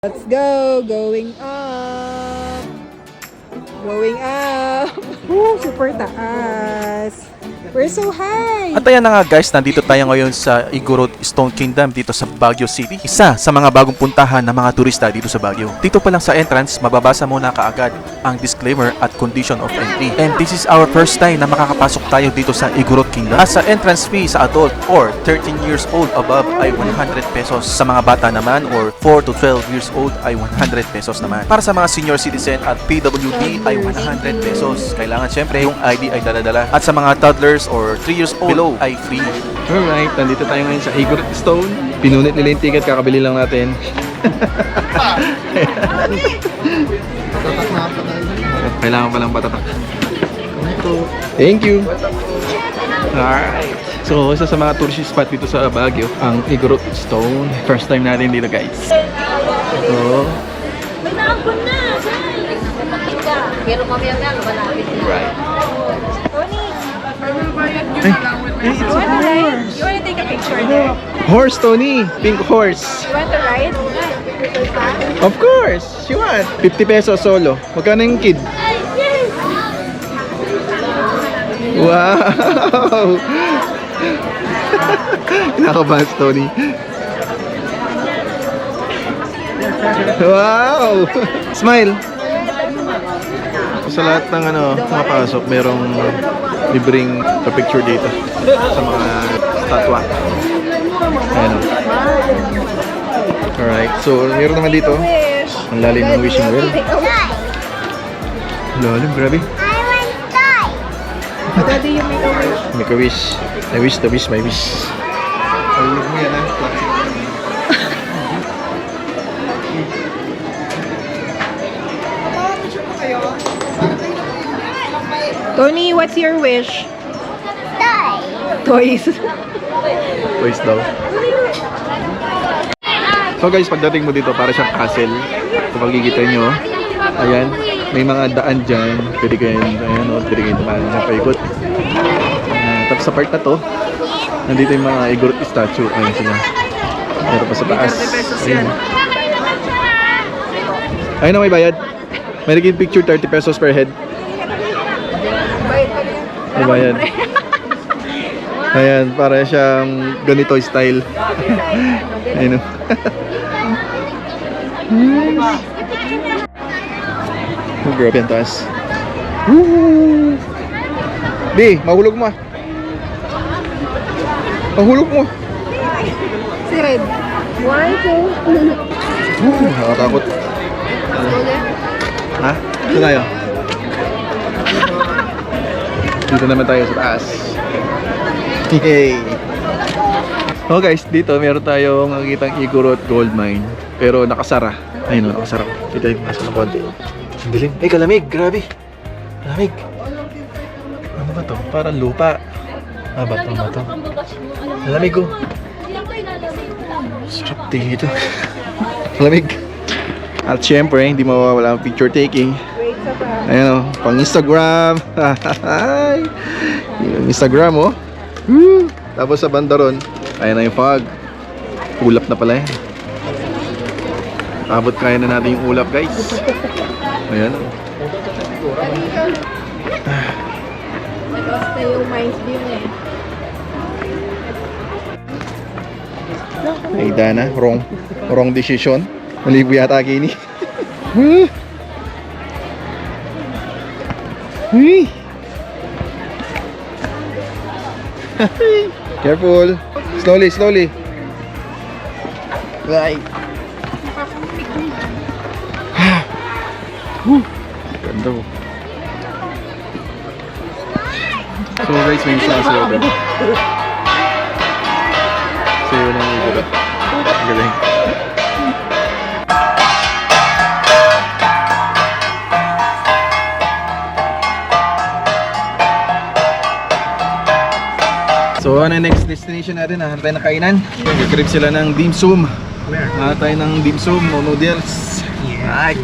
Let's go! Going up! Going up! Woo! Super taas! We're so high! At ayan na nga guys, nandito tayo ngayon sa Igorot Stone Kingdom dito sa Baguio City. Isa sa mga bagong puntahan ng mga turista dito sa Baguio. Dito pa lang sa entrance, mababasa muna kaagad ang disclaimer at condition of entry. And this is our first time na makakapasok tayo dito sa Igorot Kingdom. At sa entrance fee sa adult or 13 years old above ay 100 pesos. Sa mga bata naman or 4 to 12 years old ay 100 pesos naman. Para sa mga senior citizen at PWD ay 100 pesos. Kailangan syempre yung ID ay dala-dala. At sa mga toddlers or 3 years old below ay free. Alright, nandito tayo ngayon sa Igorot Stone. Pinunit nila yung ticket, kakabili lang natin. Kailangan pa lang patatak. Thank you. Alright. So, isa sa mga tourist spot dito sa Baguio, ang Igorot Stone. First time natin dito, guys. Ito. May naambon na! Pero mamaya-maya, malapit na. Right. You wanna take a picture there? Horse, Tony. Pink horse. You want to ride? Of course. You want? 50 pesos solo. Magkano yung kid? Wow! Kinakabahan si Tony. Wow! Smile! Sa lahat ng mapasok, merong libreng picture dito sa mga statwa. Ayan. Alright, so meron naman dito ang lalim ng wishing well. Lalim, grabe. Daddy, you make a wish. Make a wish. I wish the wish my wish. Pahulog mo yan, ha? Tony, what's your wish? Toys. Toys daw. So guys, pagdating mo dito, para siyang castle. Kung makikita nyo, ayan, may mga daan dyan. Pwede kayo, ayan, pwede kayo paikot. Tapos sa part na to, nandito yung mga Igorot statue. Ayan sila. Meron pa sa taas. Ayan. Ayun na, may bayad. May naging picture, 30 pesos per head. May bayad. Ayan, para siyang ganito style. Ayun o. Oh, grabe ang taas. Woo! Di, mahulog mo ah. Mahulog mo. Si Red. 1, 2. Nakatakot. Ha? Ito tayo. Dito naman tayo sa taas. Yay! Oh guys, dito meron tayong makikitang Igorot Gold Mine. Pero nakasara. Ayun o, nakasara. Dito yung nasa ng konti. Ang dilim. Ay, kalamig! Grabe! Kalamig! Ano ba to? Parang lupa. Ah, bato ba to? Kalamig ko. Sarap dito. Kalamig. At syempre, hindi mawawala ang picture taking. Ayan o, pang Instagram. Yung Instagram o. Tapos sa banda ron, ayan na yung fog. Ulap na pala eh. Abot kaya na natin yung ulap guys. Ayan. Basta yung mind's view eh. Ay Dana, wrong decision. Malibo yata kini. Careful. Slowly. Right. Ganda po. So guys, may isa sa loob. Sayo ng Igorot. Galing. So ano yung next destination natin? Hanap tayo ng kainan. Nag-grip sila ng dim sum. Hanap tayo ng dim sum o noodles. Alright.